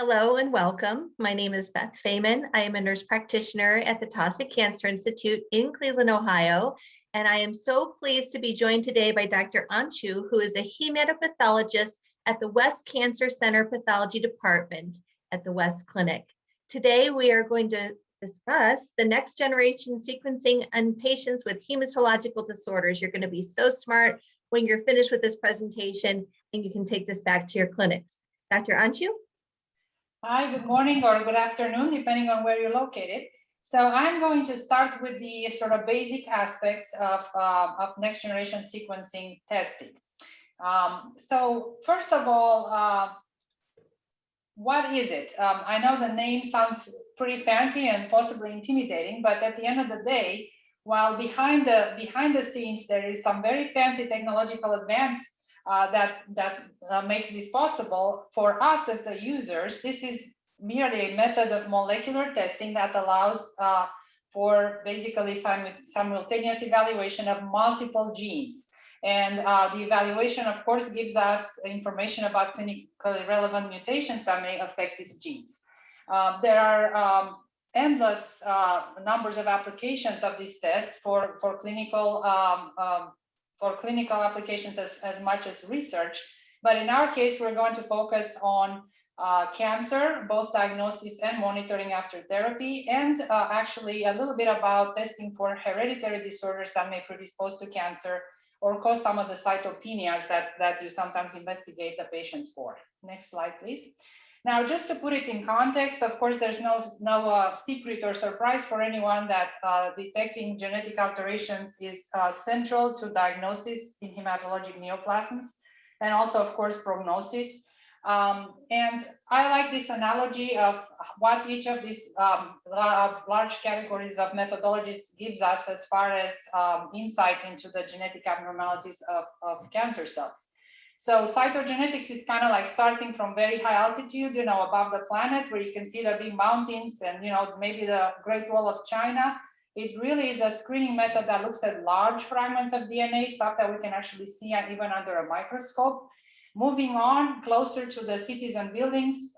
Hello and welcome. My name is Beth Faiman. I am a nurse practitioner at the Taussig Cancer Institute in Cleveland, Ohio. And I am so pleased to be joined today by Dr. Onciu, who is a hematopathologist at the West Cancer Center Pathology Department at the West Clinic. Today, we are going to discuss the next generation sequencing on patients with hematological disorders. You're going to be so smart when you're finished with this presentation, and you can take this back to your clinics. Dr. Onciu? Hi, good morning or good afternoon, depending on where you're located. So I'm going to start with the sort of basic aspects of next generation sequencing testing. So first of all, what is it? I know the name sounds pretty fancy and possibly intimidating, but at the end of the day, while behind the scenes there is some very fancy technological advance that makes this possible for us as the users, this is merely a method of molecular testing that allows for basically simultaneous evaluation of multiple genes. And the evaluation, of course, gives us information about clinically relevant mutations that may affect these genes. There are endless numbers of applications of this test for clinical applications as much as research. But in our case, we're going to focus on cancer, both diagnosis and monitoring after therapy, and actually a little bit about testing for hereditary disorders that may predispose to cancer or cause some of the cytopenias that you sometimes investigate the patients for. Next slide, please. Now, just to put it in context, of course, there's no secret or surprise for anyone that detecting genetic alterations is central to diagnosis in hematologic neoplasms, and also, of course, prognosis. And I like this analogy of what each of these large categories of methodologies gives us as far as insight into the genetic abnormalities of cancer cells. So cytogenetics is kind of like starting from very high altitude, above the planet, where you can see the big mountains and, maybe the Great Wall of China. It really is a screening method that looks at large fragments of DNA, stuff that we can actually see even under a microscope. Moving on closer to the cities and buildings,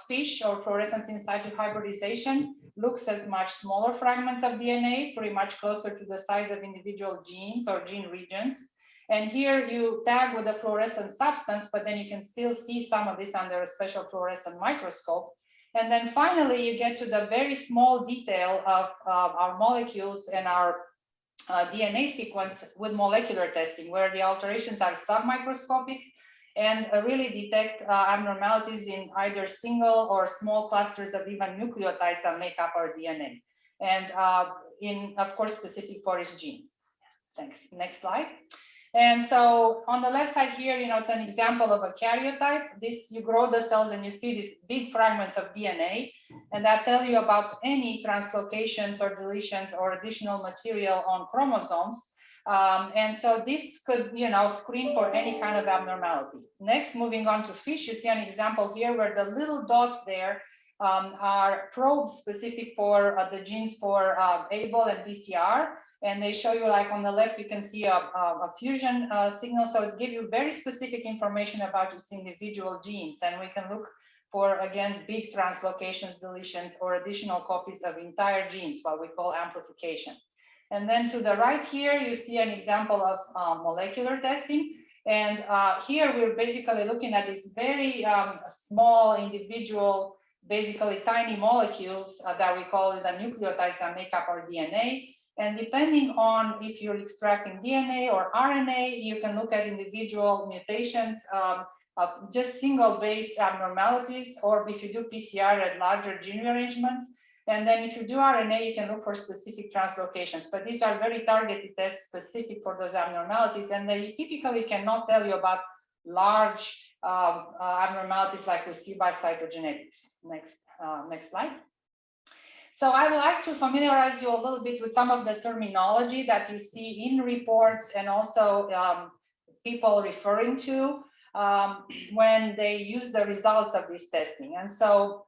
FISH, or fluorescence in situ hybridization, looks at much smaller fragments of DNA, pretty much closer to the size of individual genes or gene regions. And here you tag with a fluorescent substance, but then you can still see some of this under a special fluorescent microscope. And then finally, you get to the very small detail of our molecules and our DNA sequence with molecular testing, where the alterations are submicroscopic and really detect abnormalities in either single or small clusters of even nucleotides that make up our DNA. And of course, specific for each gene. Thanks. Next slide. And so on the left side here, it's an example of a karyotype. You grow the cells and you see these big fragments of DNA, and that tell you about any translocations or deletions or additional material on chromosomes. And so this could, screen for any kind of abnormality. Next, moving on to FISH, you see an example here where the little dots there are probes specific for the genes for ABL and BCR. And they show you, like on the left, you can see a fusion signal. So it gives you very specific information about these individual genes. And we can look for, again, big translocations, deletions, or additional copies of entire genes, what we call amplification. And then to the right here, you see an example of molecular testing. And here we're basically looking at these very small individual, basically tiny molecules that we call the nucleotides that make up our DNA. And depending on if you're extracting DNA or RNA, you can look at individual mutations of just single base abnormalities, or if you do PCR at larger gene rearrangements. And then if you do RNA, you can look for specific translocations. But these are very targeted tests specific for those abnormalities. And they typically cannot tell you about large abnormalities like we see by cytogenetics. Next slide. So I'd like to familiarize you a little bit with some of the terminology that you see in reports and also people referring to when they use the results of this testing. And so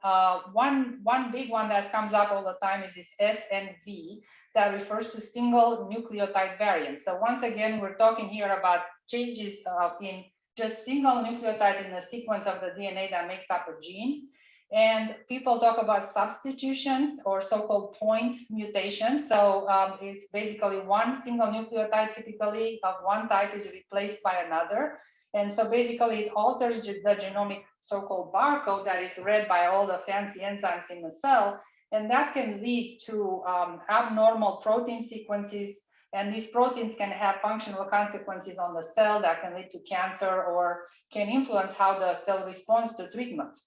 one big one that comes up all the time is this SNV that refers to single nucleotide variants. So once again, we're talking here about changes in just single nucleotides in the sequence of the DNA that makes up a gene. And people talk about substitutions or so-called point mutations. So it's basically one single nucleotide typically of one type is replaced by another. And so basically it alters the genomic so-called barcode that is read by all the fancy enzymes in the cell. And that can lead to abnormal protein sequences. And these proteins can have functional consequences on the cell that can lead to cancer or can influence how the cell responds to treatment.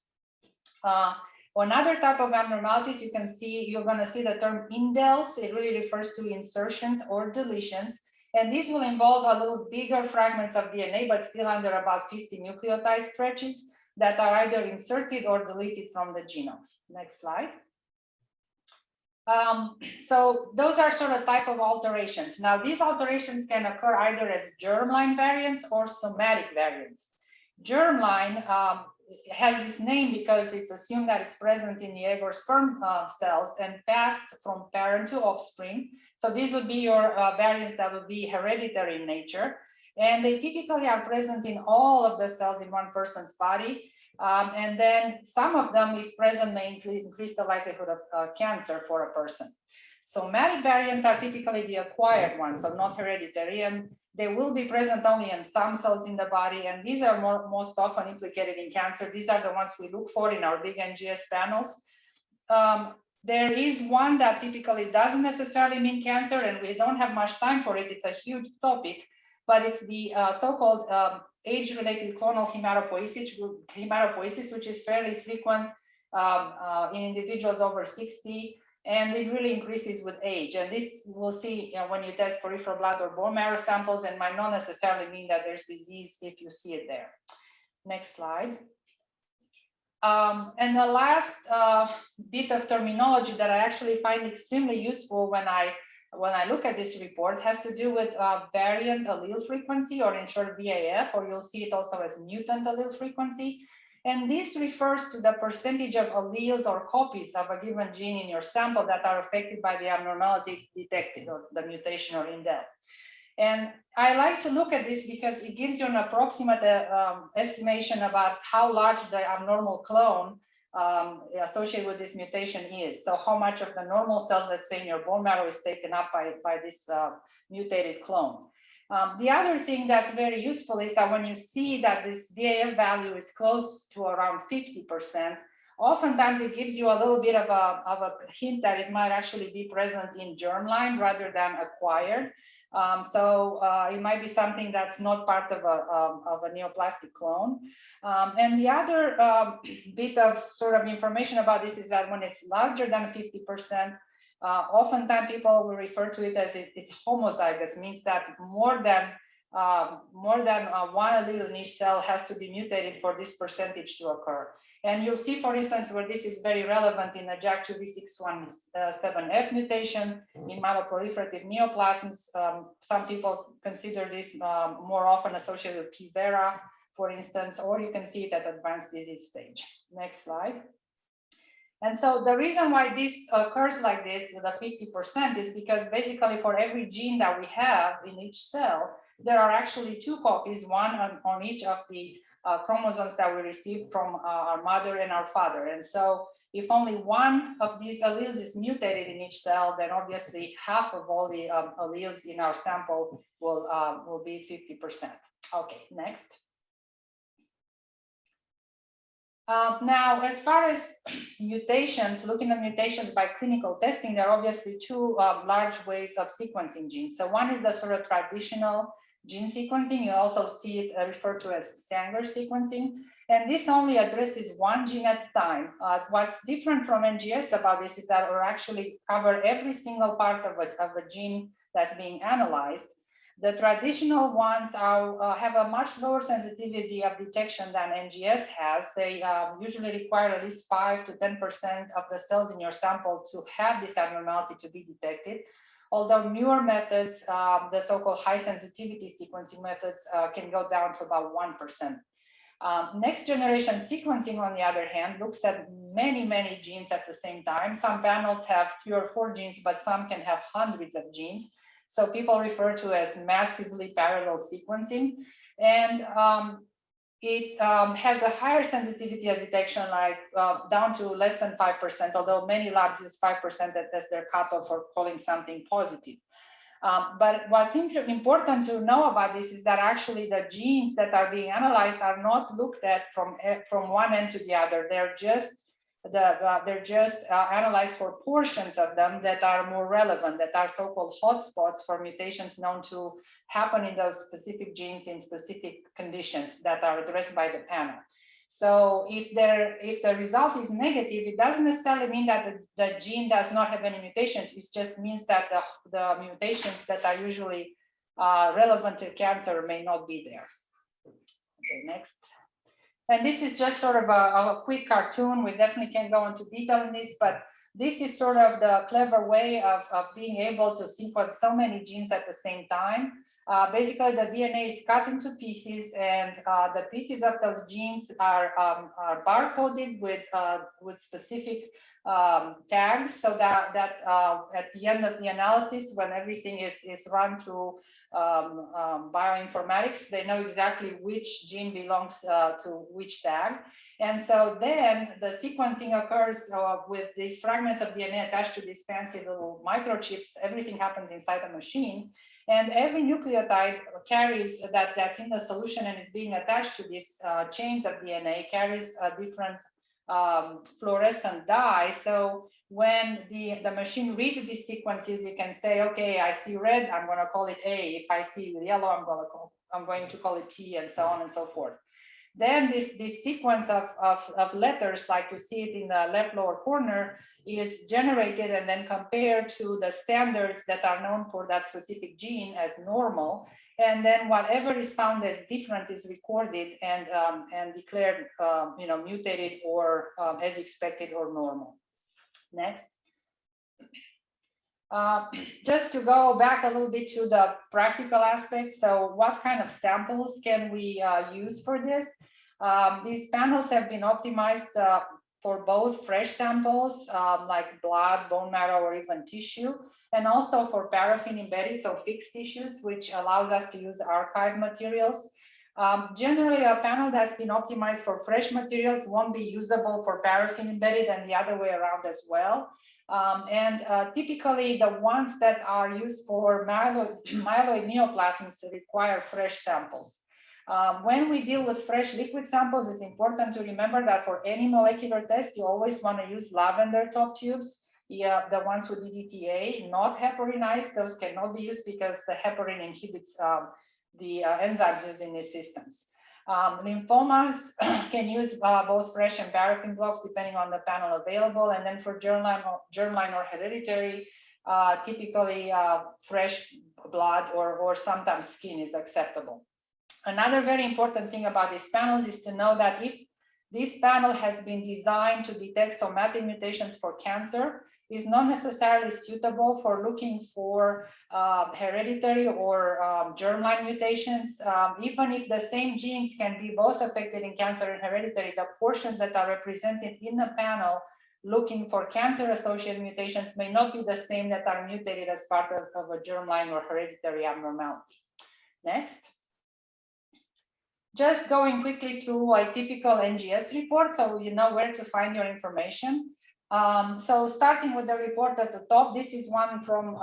Another type of abnormalities you're going to see the term indels. It really refers to insertions or deletions. And these will involve a little bigger fragments of DNA, but still under about 50 nucleotide stretches that are either inserted or deleted from the genome. Next slide. So those are sort of type of alterations. Now, these alterations can occur either as germline variants or somatic variants. Germline has this name because it's assumed that it's present in the egg or sperm cells and passed from parent to offspring. So these would be your variants that would be hereditary in nature. And they typically are present in all of the cells in one person's body. And then some of them, if present, may increase the likelihood of cancer for a person. Somatic variants are typically the acquired ones, so not hereditary, and they will be present only in some cells in the body, and these are most often implicated in cancer. These are the ones we look for in our big NGS panels. There is one that typically doesn't necessarily mean cancer, and we don't have much time for it. It's a huge topic, but it's the so-called age-related clonal hematopoiesis, which is fairly frequent in individuals over 60. And it really increases with age. And this we'll see when you test peripheral blood or bone marrow samples, and might not necessarily mean that there's disease if you see it there. Next slide. And the last bit of terminology that I actually find extremely useful when I look at this report has to do with variant allele frequency, or in short VAF, or you'll see it also as mutant allele frequency. And this refers to the percentage of alleles or copies of a given gene in your sample that are affected by the abnormality detected, or the mutation or indel. And I like to look at this because it gives you an approximate estimation about how large the abnormal clone associated with this mutation is. So how much of the normal cells, let's say in your bone marrow, is taken up by this mutated clone. The other thing that's very useful is that when you see that this VAF value is close to around 50%, oftentimes it gives you a little bit of a hint that it might actually be present in germline rather than acquired. So it might be something that's not part of a neoplastic clone. And the other bit of sort of information about this is that when it's larger than 50%, oftentimes people will refer to it as it's homozygous, means that more than one allele in each cell has to be mutated for this percentage to occur. And you'll see, for instance, where this is very relevant in the JAK2V617F mutation in myeloproliferative neoplasms. Some people consider this more often associated with P. vera, for instance, or you can see it at advanced disease stage. Next slide. And so the reason why this occurs like this, the 50%, is because basically for every gene that we have in each cell, there are actually two copies, one on each of the chromosomes that we received from our mother and our father. And so if only one of these alleles is mutated in each cell, then obviously half of all the alleles in our sample will be 50%. Okay, next. Now, as far as mutations, looking at mutations by clinical testing, there are obviously two large ways of sequencing genes. So one is the sort of traditional gene sequencing. You also see it referred to as Sanger sequencing. And this only addresses one gene at a time. What's different from NGS about this is that we actually cover every single part of a gene that's being analyzed. The traditional ones have a much lower sensitivity of detection than NGS has. They usually require at least 5 to 10% of the cells in your sample to have this abnormality to be detected. Although newer methods, the so-called high sensitivity sequencing methods, can go down to about 1%. Next generation sequencing, on the other hand, looks at many, many genes at the same time. Some panels have 3 or 4 genes, but some can have hundreds of genes. So people refer to as massively parallel sequencing. And it has a higher sensitivity of detection, like down to less than 5%, although many labs use 5% as their cutoff for calling something positive. But what's important to know about this is that actually the genes that are being analyzed are not looked at from one end to the other. They're just analyzed for portions of them that are more relevant, that are so-called hotspots for mutations known to happen in those specific genes in specific conditions that are addressed by the panel. So if the result is negative, it doesn't necessarily mean that the gene does not have any mutations. It just means that the mutations that are usually relevant to cancer may not be there. Okay, next. And this is just sort of a quick cartoon. We definitely can't go into detail in this, but this is sort of the clever way of being able to sequence so many genes at the same time. Basically, the DNA is cut into pieces, and the pieces of those genes are barcoded with specific tags, so that at the end of the analysis, when everything is run through bioinformatics, they know exactly which gene belongs to which tag. And so then the sequencing occurs with these fragments of DNA attached to these fancy little microchips. Everything happens inside the machine. And every nucleotide carries that's in the solution and is being attached to these chains of DNA carries a different fluorescent dye. So when the machine reads these sequences, it can say, okay, I see red, I'm going to call it A. If I see yellow, I'm going to call it T, and so on and so forth. Then this sequence of letters, like you see it in the left lower corner, is generated and then compared to the standards that are known for that specific gene as normal. And then whatever is found as different is recorded and declared, mutated or as expected or normal. Next. Just to go back a little bit to the practical aspect. So what kind of samples can we use for this? These panels have been optimized for both fresh samples like blood, bone marrow, or even tissue, and also for paraffin embedded, so fixed tissues, which allows us to use archived materials. Generally, a panel that's been optimized for fresh materials won't be usable for paraffin embedded, and the other way around as well. Typically, the ones that are used for myeloid neoplasms require fresh samples. When we deal with fresh liquid samples, it's important to remember that for any molecular test, you always want to use lavender top tubes. The ones with DDTA, not heparinized, those cannot be used because the heparin inhibits the enzymes used in these systems. Lymphomas can use both fresh and paraffin blocks depending on the panel available. And then for germline or hereditary, typically fresh blood or sometimes skin is acceptable. Another very important thing about these panels is to know that if this panel has been designed to detect somatic mutations for cancer, is not necessarily suitable for looking for hereditary or germline mutations. Even if the same genes can be both affected in cancer and hereditary, the portions that are represented in the panel looking for cancer-associated mutations may not be the same that are mutated as part of a germline or hereditary abnormality. Next. Just going quickly through a typical NGS report, so you know where to find your information. So starting with the report at the top, this is one from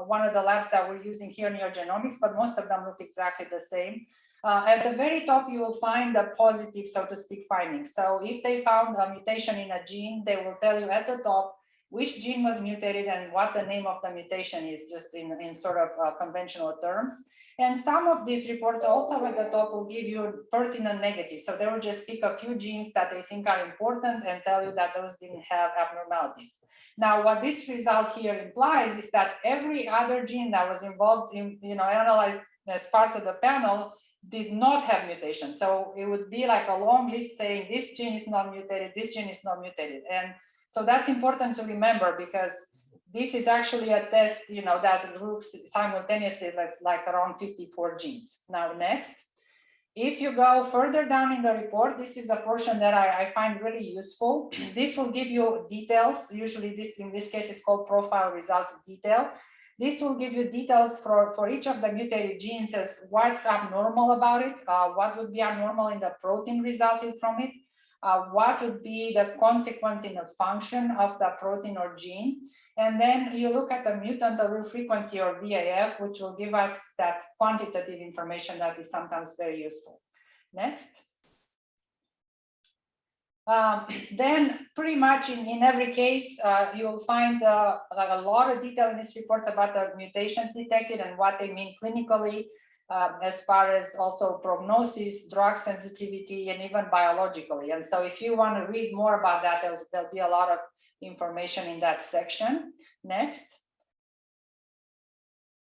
one of the labs that we're using here near Genomics, but most of them look exactly the same. At the very top, you will find the positive, so to speak, findings. So if they found a mutation in a gene, they will tell you at the top which gene was mutated and what the name of the mutation is, just in sort of conventional terms. And some of these reports also at the top will give you pertinent negatives. So they will just pick a few genes that they think are important and tell you that those didn't have abnormalities. Now, what this result here implies is that every other gene that was involved in, analyzed as part of the panel did not have mutation. So it would be like a long list saying this gene is not mutated, this gene is not mutated. And so that's important to remember because this is actually a test, that looks simultaneously, that's like around 54 genes. Now, next. If you go further down in the report, this is a portion that I find really useful. This will give you details. Usually this, in this case, is called profile results detail. This will give you details for each of the mutated genes as what's abnormal about it, what would be abnormal in the protein resulted from it, what would be the consequence in the function of the protein or gene. And then you look at the mutant allele frequency or VAF, which will give us that quantitative information that is sometimes very useful. Next. Then pretty much in every case, you'll find like a lot of detail in these reports about the mutations detected and what they mean clinically, as far as also prognosis, drug sensitivity, and even biologically. And so if you want to read more about that, there'll be a lot of information in that section. Next.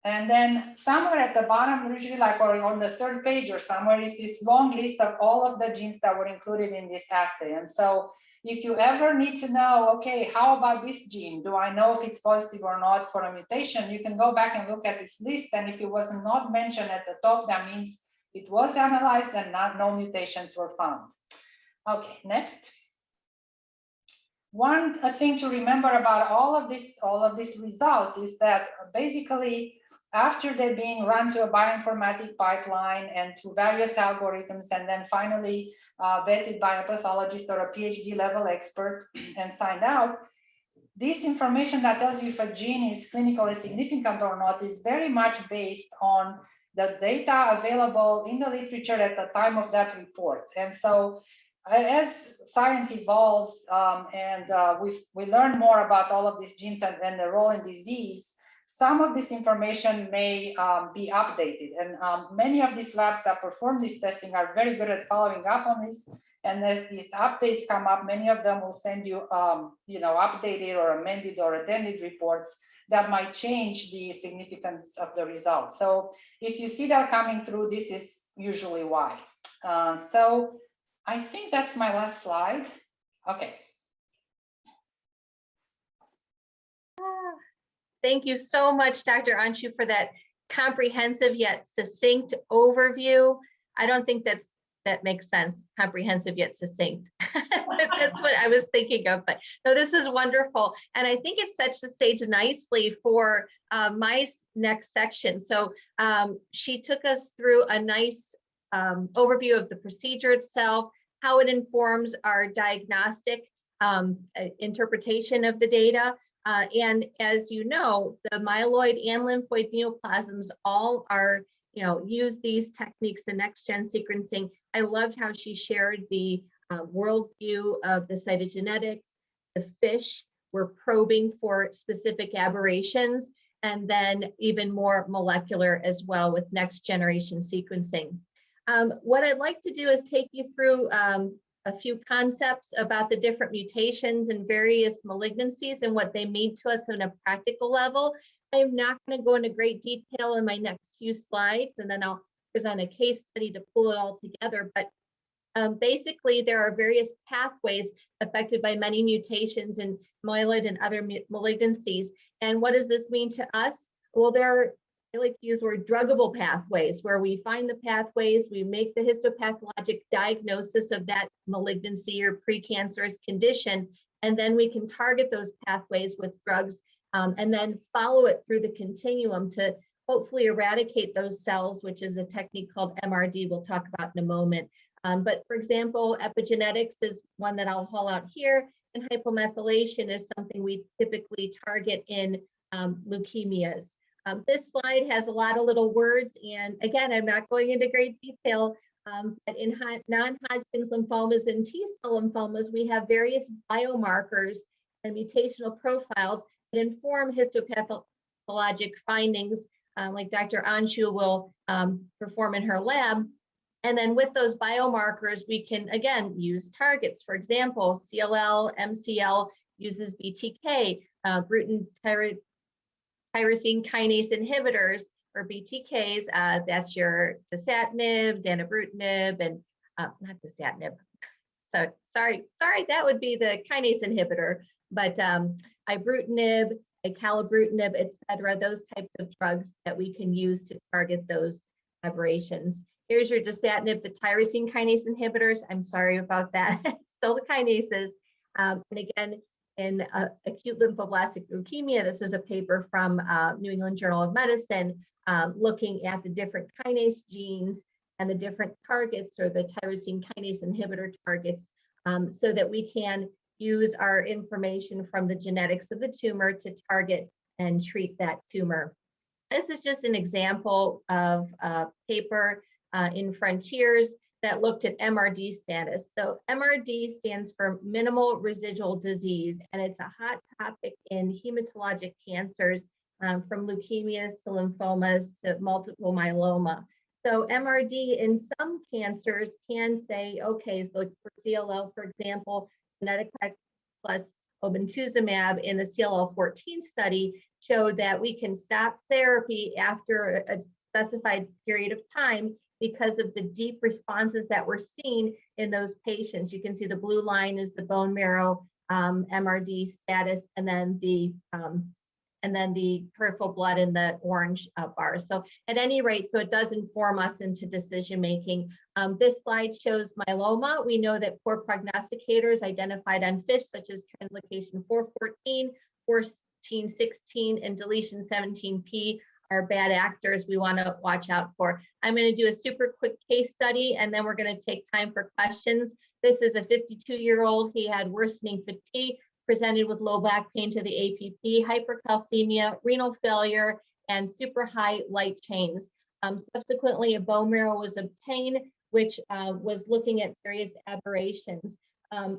And then somewhere at the bottom, usually like or on the third page or somewhere, is this long list of all of the genes that were included in this assay. And so if you ever need to know, okay, how about this gene? Do I know if it's positive or not for a mutation? You can go back and look at this list. And if it was not mentioned at the top, that means it was analyzed and no mutations were found. Okay, next. One thing to remember about all of these results is that basically after they're being run to a bioinformatic pipeline and to various algorithms, and then finally vetted by a pathologist or a PhD level expert and signed out, this information that tells you if a gene is clinically significant or not is very much based on the data available in the literature at the time of that report. And so as science evolves and we learn more about all of these genes and their role in disease, some of this information may be updated. And many of these labs that perform this testing are very good at following up on this. And as these updates come up, many of them will send you, updated or amended or addended reports that might change the significance of the results. So if you see that coming through, this is usually why. So I think that's my last slide. Okay. Thank you so much, Dr. Onciu, for that comprehensive yet succinct overview. I don't think that makes sense, comprehensive yet succinct. That's what I was thinking of, but no, this is wonderful. And I think it sets the stage nicely for my next section. So she took us through a nice overview of the procedure itself, how it informs our diagnostic interpretation of the data. And as you know, the myeloid and lymphoid neoplasms all are, use these techniques, the next-gen sequencing. I loved how she shared the worldview of the cytogenetics, the FISH, we're probing for specific aberrations, and then even more molecular as well with next-generation sequencing. What I'd like to do is take you through a few concepts about the different mutations and various malignancies and what they mean to us on a practical level. I'm not going to go into great detail in my next few slides, and then I'll present a case study to pull it all together. But basically, there are various pathways affected by many mutations in myeloid and other malignancies. And what does this mean to us? Well, I like to use the word druggable pathways, where we find the pathways, we make the histopathologic diagnosis of that malignancy or precancerous condition, and then we can target those pathways with drugs and then follow it through the continuum to hopefully eradicate those cells, which is a technique called MRD we'll talk about in a moment. But for example, epigenetics is one that I'll haul out here, and hypomethylation is something we typically target in leukemias. This slide has a lot of little words, and again, I'm not going into great detail, but in non-Hodgkin's lymphomas and T-cell lymphomas, we have various biomarkers and mutational profiles that inform histopathologic findings, like Dr. Onciu will perform in her lab. And then with those biomarkers, we can, again, use targets. For example, CLL, MCL uses BTK, Bruton tyrosine kinase inhibitors, or BTKs. That's your dasatinib, zanubrutinib, and not dasatinib. So sorry, that would be the kinase inhibitor, but ibrutinib, acalabrutinib, et cetera, those types of drugs that we can use to target those aberrations. Here's your dasatinib, the tyrosine kinase inhibitors. I'm sorry about that. Still the kinases. And again, in acute lymphoblastic leukemia. This is a paper from New England Journal of Medicine looking at the different kinase genes and the different targets, or the tyrosine kinase inhibitor targets, so that we can use our information from the genetics of the tumor to target and treat that tumor. This is just an example of a paper in Frontiers that looked at MRD status. So MRD stands for minimal residual disease, and it's a hot topic in hematologic cancers, from leukemias to lymphomas to multiple myeloma. So MRD in some cancers can say, okay, so for CLL, for example, venetoclax plus obinutuzumab in the CLL14 study showed that we can stop therapy after a specified period of time because of the deep responses that we're seeing in those patients. You can see the blue line is the bone marrow MRD status, and then the peripheral blood in the orange bars. So at any rate, so it does inform us into decision making. This slide shows myeloma. We know that poor prognosticators identified on FISH, such as translocation 414, 1416, and deletion 17p, are bad actors we want to watch out for. I'm going to do a super quick case study, and then we're going to take time for questions. This is a 52-year-old. He had worsening fatigue, presented with low back pain to the APP, hypercalcemia, renal failure, and super high light chains. Subsequently, a bone marrow was obtained, which was looking at various aberrations.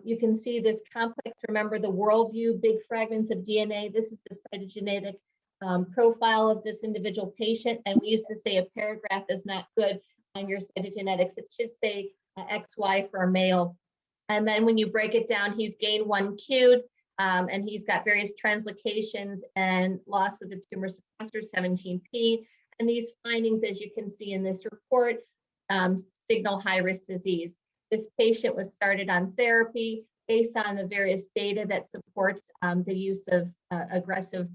You can see this complex, remember the worldview, big fragments of DNA. This is the cytogenetic profile of this individual patient. And we used to say a paragraph is not good on your cytogenetics. It should say XY for a male. And then when you break it down, he's gained 1 Q'd, and he's got various translocations and loss of the tumor suppressor 17p. And these findings, as you can see in this report, signal high-risk disease. This patient was started on therapy based on the various data that supports the use of aggressive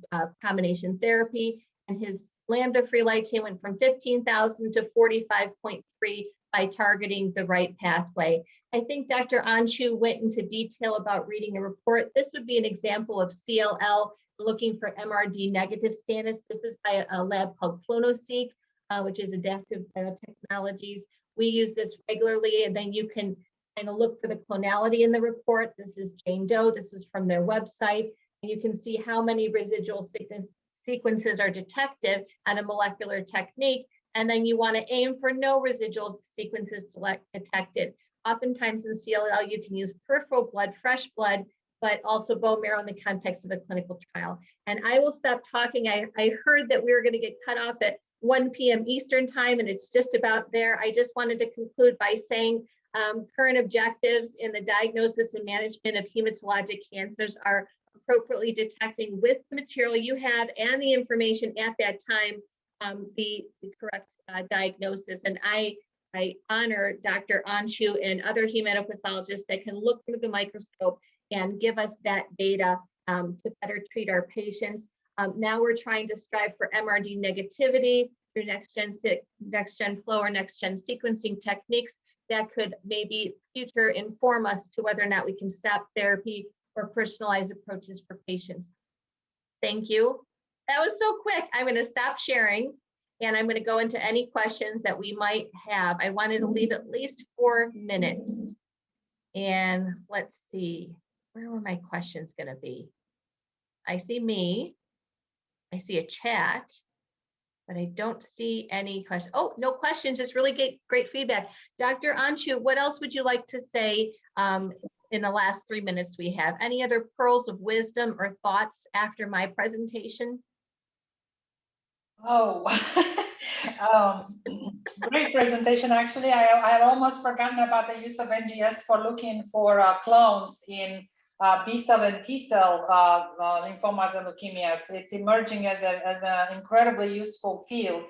combination therapy. And his lambda free light chain went from 15,000 to 45.3 by targeting the right pathway. I think Dr. Onciu went into detail about reading the report. This would be an example of CLL looking for MRD negative status. This is by a lab called clonoSEQ, which is Adaptive Biotechnologies. We use this regularly, and then you can kind of look for the clonality in the report. This is Jane Doe. This was from their website. And you can see how many residual sequences are detected on a molecular technique. And then you want to aim for no residual sequences detected. Oftentimes in CLL, you can use peripheral blood, fresh blood, but also bone marrow in the context of a clinical trial. And I will stop talking. I heard that we were going to get cut off at 1 p.m. Eastern time, and it's just about there. I just wanted to conclude by saying current objectives in the diagnosis and management of hematologic cancers are appropriately detecting with the material you have and the information at that time the correct diagnosis. And I honor Dr. Onciu and other hematopathologists that can look through the microscope and give us that data to better treat our patients. Now we're trying to strive for MRD negativity through next-gen flow or next-gen sequencing techniques that could maybe future inform us to whether or not we can stop therapy or personalized approaches for patients. Thank you. That was so quick. I'm going to stop sharing, and I'm going to go into any questions that we might have. I wanted to leave at least 4 minutes. And let's see, where were my questions going to be? I see me. I see a chat, but I don't see any questions. Oh, no questions, just really great feedback. Dr. Onciu, what else would you like to say in the last 3 minutes we have? Any other pearls of wisdom or thoughts after my presentation? Oh, great presentation. Actually, I had almost forgotten about the use of NGS for looking for clones in B-cell and T-cell lymphomas and leukemias. It's emerging as an incredibly useful field.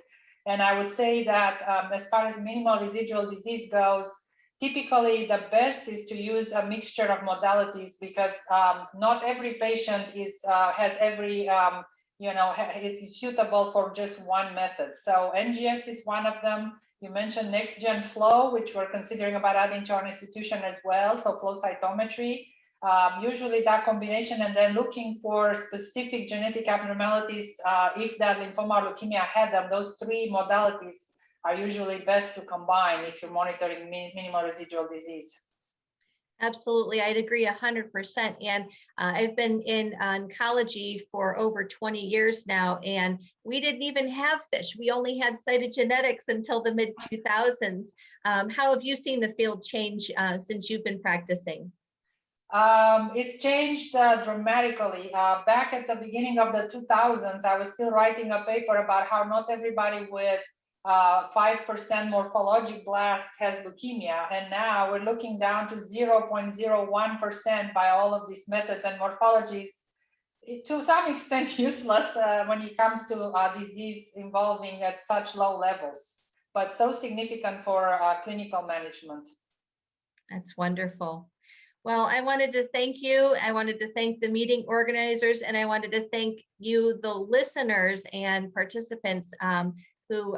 And I would say that as far as minimal residual disease goes, typically the best is to use a mixture of modalities, because not every patient has every it's suitable for just one method. So NGS is one of them. You mentioned next-gen flow, which we're considering about adding to our institution as well. So flow cytometry. Usually that combination, and then looking for specific genetic abnormalities, if that lymphoma or leukemia had them, those three modalities are usually best to combine if you're monitoring minimal residual disease. Absolutely, I'd agree 100%. And I've been in oncology for over 20 years now, and we didn't even have FISH. We only had cytogenetics until the mid 2000s. How have you seen the field change since you've been practicing? It's changed dramatically. Back at the beginning of the 2000s, I was still writing a paper about how not everybody with 5% morphologic blasts has leukemia. And now we're looking down to 0.01% by all of these methods, and morphology is to some extent useless when it comes to disease involving at such low levels, but so significant for clinical management. That's wonderful. Well, I wanted to thank you. I wanted to thank the meeting organizers, and I wanted to thank you, the listeners and participants who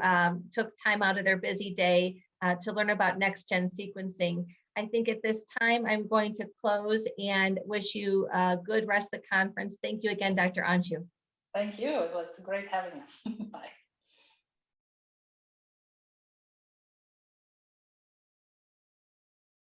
took time out of their busy day to learn about next-gen sequencing. I think at this time, I'm going to close and wish you a good rest of the conference. Thank you again, Dr. Onciu. Thank you. It was great having you. Bye.